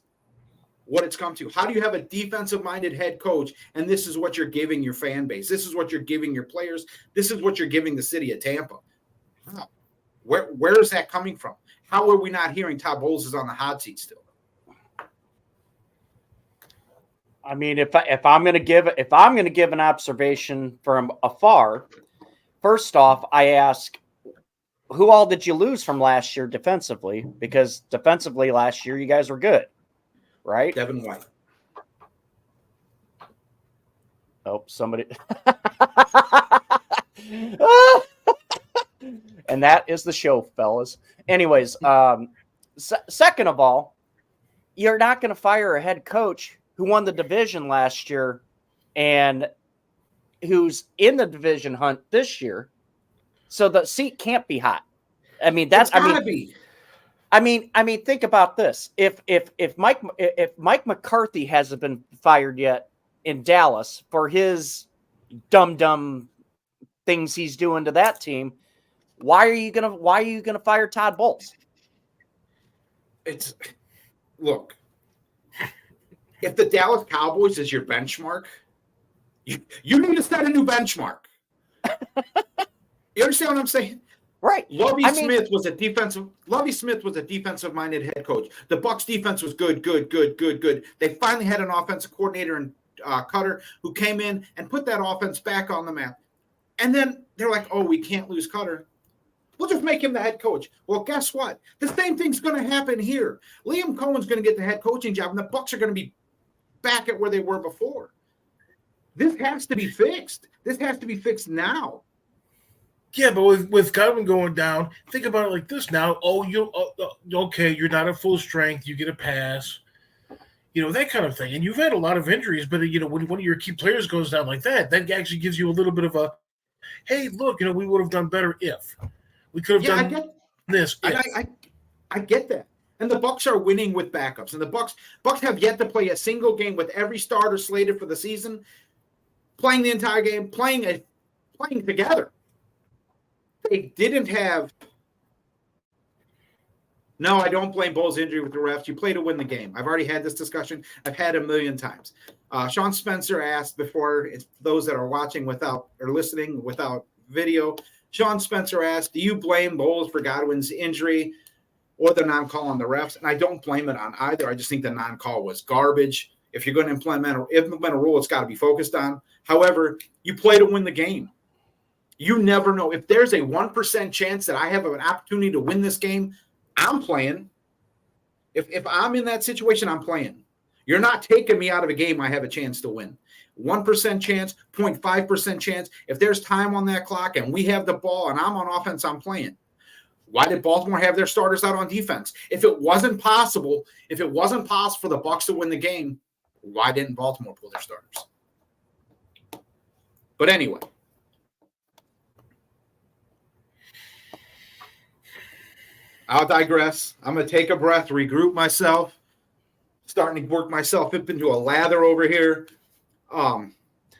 what it's come to. How do you have a defensive-minded head coach, and this is what you're giving your fan base? This is what you're giving your players. This is what you're giving the city of Tampa. Wow. Where is that coming from? How are we not hearing Todd Bowles is on the hot seat still? I mean, if I'm going to give an observation from afar, first off, I ask, who all did you lose from last year defensively? Because defensively last year you guys were good, right? Devin White. Oh, somebody. And that is the show, fellas. Anyways, second of all, you're not going to fire a head coach who won the division last year and who's in the division hunt this year. So the seat can't be hot. I mean, that's gotta be. I mean, think about this. If Mike McCarthy hasn't been fired yet in Dallas for his dumb things he's doing to that team, why are you gonna fire Todd Bowles? Look, if the Dallas Cowboys is your benchmark, you need to set a new benchmark. You understand what I'm saying? Right. Lovie Smith was a defensive-minded head coach. The Bucs defense was good. They finally had an offensive coordinator in Cutter who came in and put that offense back on the map. And then they're like, "Oh, we can't lose Cutter. We'll just make him the head coach." Well, guess what? The same thing's going to happen here. Liam Cohen's going to get the head coaching job, and the Bucs are going to be back at where they were before. This has to be fixed. This has to be fixed now. Yeah, but with Godwin going down, think about it like this now. Oh, okay, you're not at full strength. You get a pass. That kind of thing. And you've had a lot of injuries, but, when one of your key players goes down like that actually gives you a little bit of a, hey, look, we would have done better if. We could have done this. I get that. And the Bucs are winning with backups. And the Bucs have yet to play a single game with every starter slated for the season, playing the entire game, playing together. They didn't have. No, I don't blame Bowles' injury with the refs. You play to win the game. I've already had this discussion. I've had it a million times. Sean Spencer asked before, those that are watching or listening without video, Sean Spencer asked, do you blame Bowles for Godwin's injury or the non-call on the refs? And I don't blame it on either. I just think the non-call was garbage. If you're going to implement a rule, it's got to be focused on. However, you play to win the game. You never know. If there's a 1% chance that I have an opportunity to win this game, I'm playing. If I'm in that situation, I'm playing. You're not taking me out of a game I have a chance to win. 1% chance, 0.5% chance. If there's time on that clock and we have the ball and I'm on offense, I'm playing. Why did Baltimore have their starters out on defense? If it wasn't possible for the Bucs to win the game, why didn't Baltimore pull their starters? But anyway. I'll digress. I'm going to take a breath, regroup myself, starting to work myself up into a lather over here.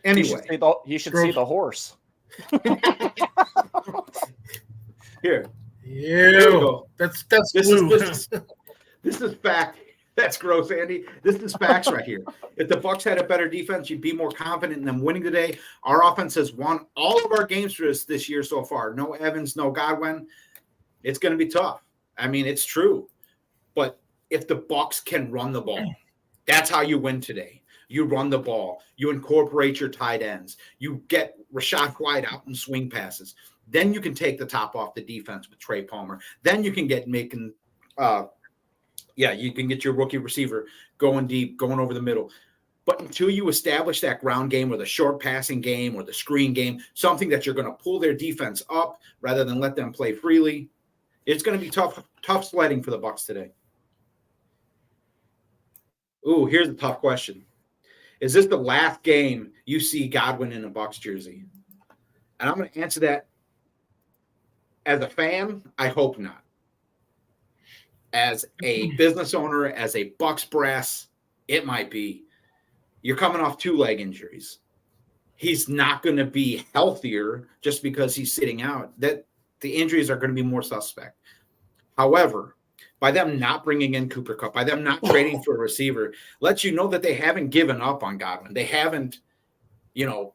Anyway. You should see the horse. Here. Yeah. That's blue. This is fact. That's gross, Andy. This is facts right here. If the Bucs had a better defense, you'd be more confident in them winning today. Our offense has won all of our games for us this year so far. No Evans, no Godwin. It's going to be tough. I mean, it's true. But if the Bucs can run the ball, that's how you win today. You run the ball. You incorporate your tight ends. You get Rashad White out and swing passes. Then you can take the top off the defense with Trey Palmer. Then you can you can get your rookie receiver going deep, going over the middle. But until you establish that ground game or the short passing game or the screen game, something that you're going to pull their defense up rather than let them play freely, it's going to be tough sledding for the Bucs today. Ooh, here's a tough question. Is this the last game you see Godwin in a Bucs jersey? And I'm going to answer that as a fan, I hope not. As a business owner, as a Bucs brass, it might be. You're coming off 2 leg injuries. He's not going to be healthier just because he's sitting out. That the injuries are going to be more suspect. However, by them not bringing in Cooper Kupp, by them not trading for a receiver, lets you know that they haven't given up on Godwin. They haven't, the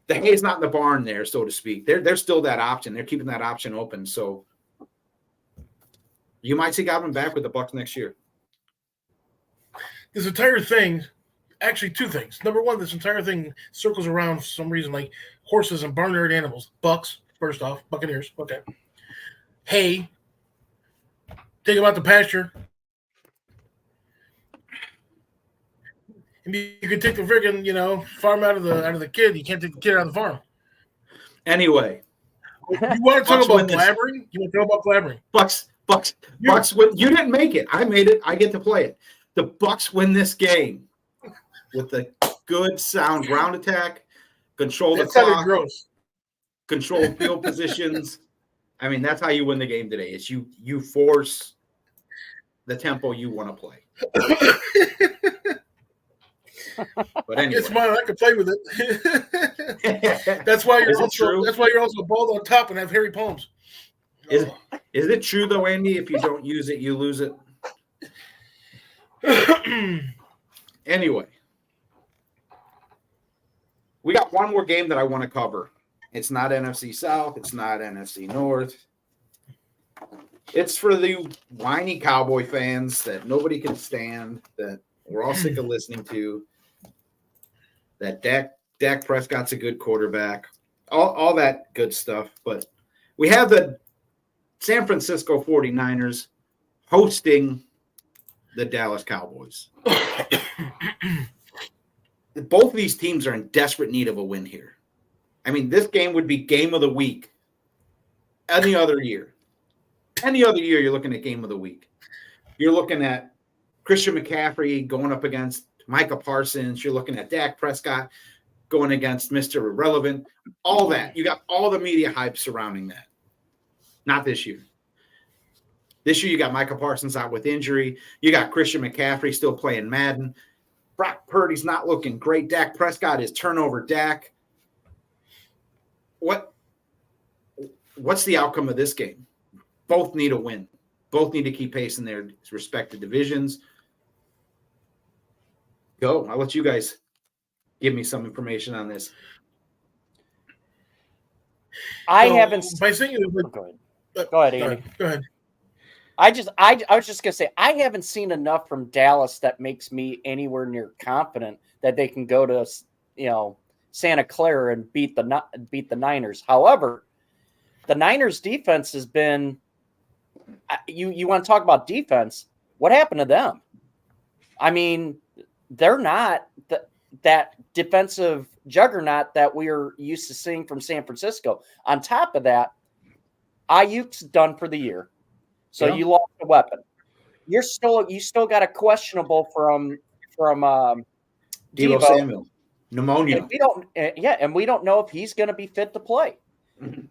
hay's not in the barn there, so to speak. They're still that option. They're keeping that option open. So you might see Godwin back with the Bucs next year. This entire thing, actually two things. Number one, this entire thing circles around for some reason like horses and barnyard animals. Bucks, first off, Buccaneers, okay. Hay, take them out to pasture. And you can take the friggin', farm out of the kid. You can't take the kid out of the farm. Anyway. You want to talk about blabbering? You want to talk about blabbering? Bucks win. You didn't make it. I made it. I get to play it. The Bucks win this game with the good sound ground attack, control the clock, control field positions. I mean, that's how you win the game today. Is you force the tempo you want to play. But anyway, it's mine. I can play with it. That's why you're also bald on top and have hairy palms. Is it true though, Andy? If you don't use it, you lose it. Anyway, we got one more game that I want to cover. It's not NFC South. It's not NFC North. It's for the whiny Cowboy fans that nobody can stand, that we're all sick of listening to, that Dak Prescott's a good quarterback, all that good stuff. But we have the San Francisco 49ers hosting the Dallas Cowboys. Both of these teams are in desperate need of a win here. I mean, this game would be game of the week any other year. Any other year, you're looking at game of the week. You're looking at Christian McCaffrey going up against Micah Parsons. You're looking at Dak Prescott going against Mr. Irrelevant. All that. You got all the media hype surrounding that. Not this year. This year, you got Micah Parsons out with injury. You got Christian McCaffrey still playing Madden. Brock Purdy's not looking great. Dak Prescott is turnover Dak. What's the outcome of this game? Both need a win. Both need to keep pace in their respective divisions. Go. I'll let you guys give me some information on this. I haven't. By saying it, go ahead, Andy. Go ahead. I was just gonna say I haven't seen enough from Dallas that makes me anywhere near confident that they can go to Santa Clara and beat the Niners. However, the Niners defense has been. You want to talk about defense? What happened to them? I mean, they're not that defensive juggernaut that we are used to seeing from San Francisco. On top of that, Ayuk's done for the year. So you lost a weapon. You still got a questionable from Deebo Samuel, pneumonia. And we don't know if he's going to be fit to play.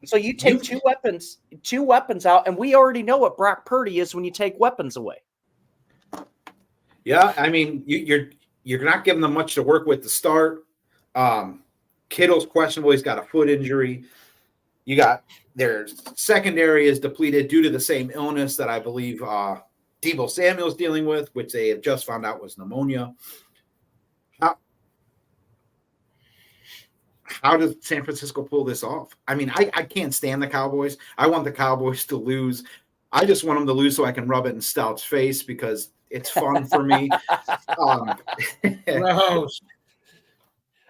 So you take two weapons out, and we already know what Brock Purdy is when you take weapons away. Yeah, I mean you're not giving them much to work with to start. Kittle's questionable; he's got a foot injury. You got their secondary is depleted due to the same illness that I believe Deebo Samuel's dealing with, which they have just found out was pneumonia. How does San Francisco pull this off? I mean, I can't stand the Cowboys. I want the Cowboys to lose. I just want them to lose so I can rub it in Stout's face because it's fun for me.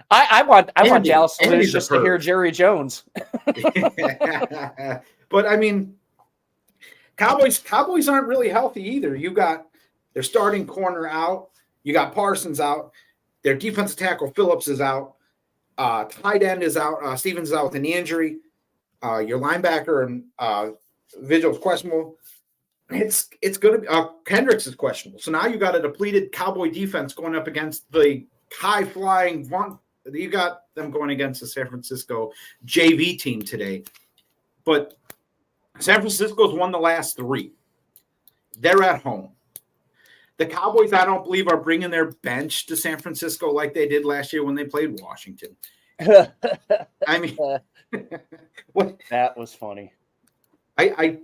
I want Dallas to lose just to hear Jerry Jones. But I mean, Cowboys aren't really healthy either. You got their starting corner out. You got Parsons out. Their defensive tackle Phillips is out. Tight end is out. Stevens is out with an knee injury. Your linebacker and Vigil's questionable. It's going to be Kendricks is questionable. So now you got a depleted Cowboy defense going up against the high flying one. You got them going against the San Francisco JV team today. But San Francisco's won the last three. They're at home. The Cowboys, I don't believe, are bringing their bench to San Francisco like they did last year when they played Washington. I mean, that was funny. I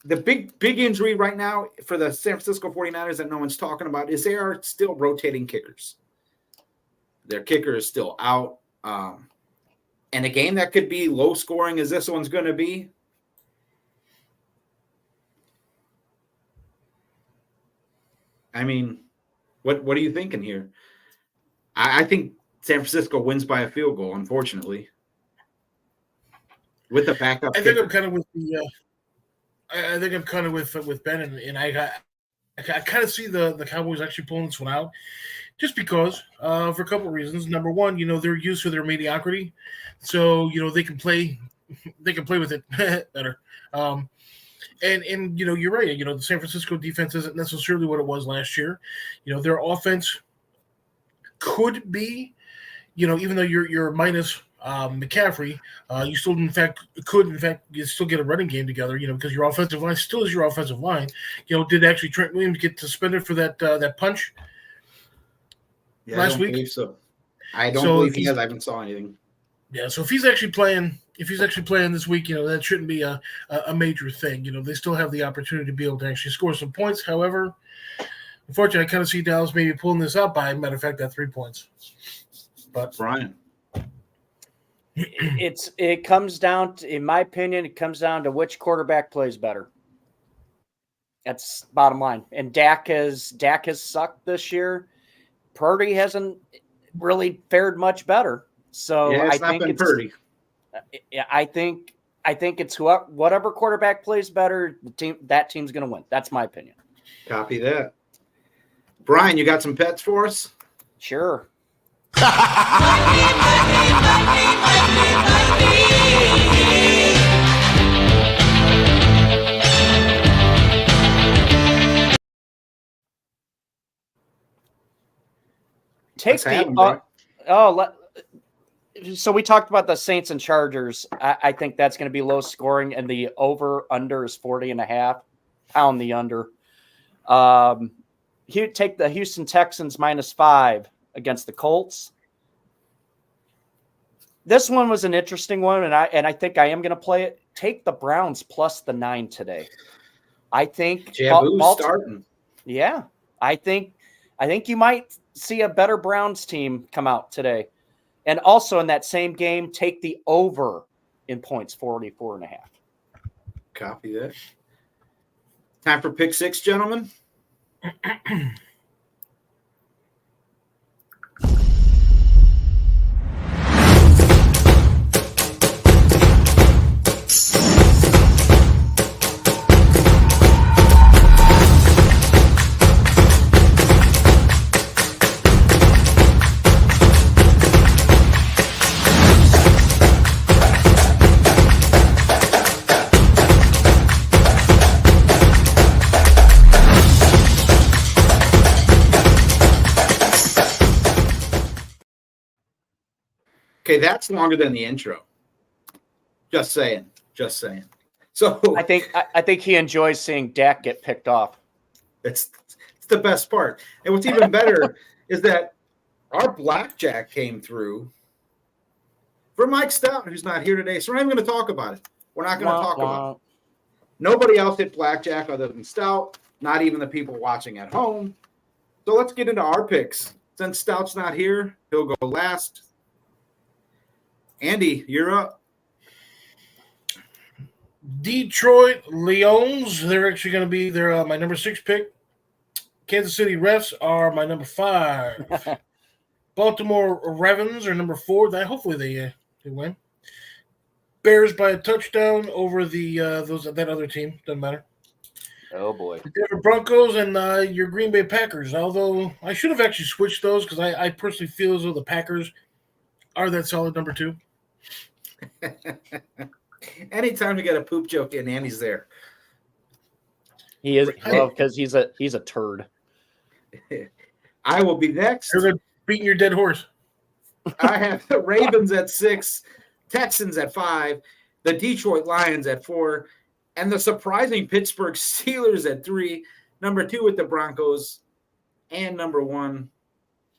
the big injury right now for the San Francisco 49ers that no one's talking about is they are still rotating kickers. Their kicker is still out. And a game that could be low scoring as this one's going to be. I mean, what are you thinking here? I think San Francisco wins by a field goal, unfortunately. With the backup I think kicker. I'm kind of with the I think I'm kind of with Ben, and I kind of see the Cowboys actually pulling this one out, just because for a couple of reasons. Number one, they're used to their mediocrity, so they can play with it better. And you're right. The San Francisco defense isn't necessarily what it was last year. Their offense could be, even though you're minus McCaffrey, you still you still get a running game together, because your offensive line still is your offensive line. Did actually Trent Williams get suspended for that punch last week? Believe so. I don't believe he has. I haven't saw anything. Yeah, so if he's actually playing this week, that shouldn't be a major thing. They still have the opportunity to be able to actually score some points. However, unfortunately, I kind of see Dallas maybe pulling this out by, matter of fact, that 3 points. But Brian. It comes down to, in my opinion, it comes down to which quarterback plays better. That's bottom line. And Dak has sucked this year. Purdy hasn't really fared much better. So yeah, I think it's Purdy. I think it's whatever quarterback plays better, that team's going to win. That's my opinion. Copy that. Brian, you got some pets for us? Sure. So we talked about the Saints and Chargers. I think that's going to be low scoring, and the over-under is 40.5. Pound the under. Take the Houston Texans -5 against the Colts. This one was an interesting one, and I think I am going to play it. Take the Browns +9 today. I think starting. Yeah, I think you might see a better Browns team come out today. And also in that same game, take the over in points, 44.5. Copy that. Time for pick six, gentlemen. Okay, that's longer than the intro. Just saying. So I think he enjoys seeing Dak get picked off. It's the best part. And what's even better is that our blackjack came through for Mike Stout, who's not here today. So we're not even going to talk about it. We're not going to talk about it. Nobody else hit blackjack other than Stout, not even the people watching at home. So let's get into our picks. Since Stout's not here, he'll go last. Andy, you're up. Detroit Lions, they're actually going to be my number 6 pick. Kansas City Refs are my number 5. Baltimore Ravens are number 4. Hopefully they win. Bears by a touchdown over that other team. Doesn't matter. Oh boy. The Denver Broncos and your Green Bay Packers. Although I should have actually switched those because I personally feel as though the Packers are that solid number 2. Anytime to get a poop joke in, Andy's there. He is because he's a turd. I will be next. You're beating your dead horse. I have the Ravens at 6, Texans at 5, the Detroit Lions at 4, and the surprising Pittsburgh Steelers at 3. Number 2 with the Broncos, and number 1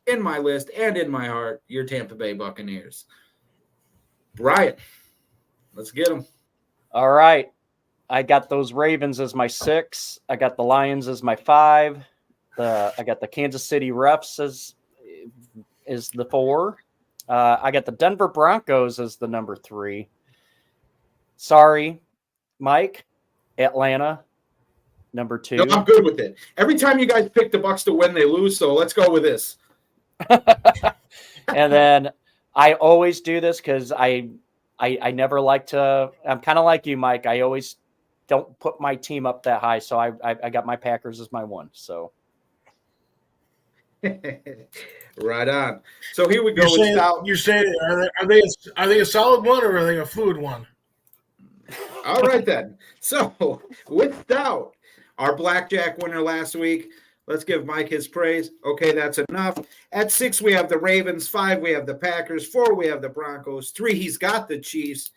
in my list and in my heart, your Tampa Bay Buccaneers. Brian, let's get them. All right. I got those Ravens as my 6. I got the Lions as my 5. I got the Kansas City Refs as the 4. I got the Denver Broncos as the number 3. Sorry, Mike. Atlanta, number 2. No, I'm good with it. Every time you guys pick the Bucs to win, they lose. So let's go with this. And then I always do this because I never like to. I'm kind of like you, Mike. I always don't put my team up that high. So I got my Packers as my 1. So right on. So here we go. You're saying are they a solid 1 or are they a fluid 1? All right, then. So, without our blackjack winner last week, let's give Mike his praise. Okay, that's enough. At 6, we have the Ravens. 5, we have the Packers. 4, we have the Broncos. 3, he's got the Chiefs.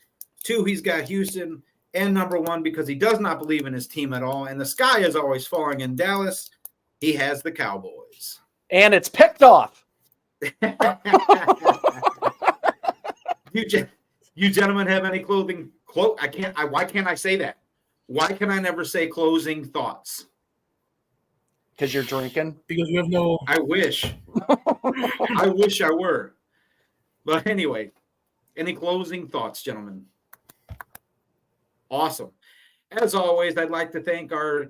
2, he's got Houston. And number 1, because he does not believe in his team at all, and the sky is always falling in Dallas, he has the Cowboys. And it's picked off. You gentlemen have any clothing? Why can't I say that? Why can I never say closing thoughts? Because you're drinking? Because we have no. I wish. I wish I were. But anyway, any closing thoughts, gentlemen? Awesome. As always, I'd like to thank our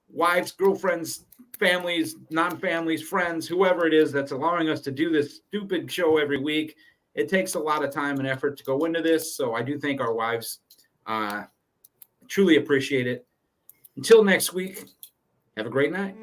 wives, girlfriends, families, non-families, friends, whoever it is that's allowing us to do this stupid show every week. It takes a lot of time and effort to go into this, so I do thank our wives. Truly appreciate it. Until next week, have a great night.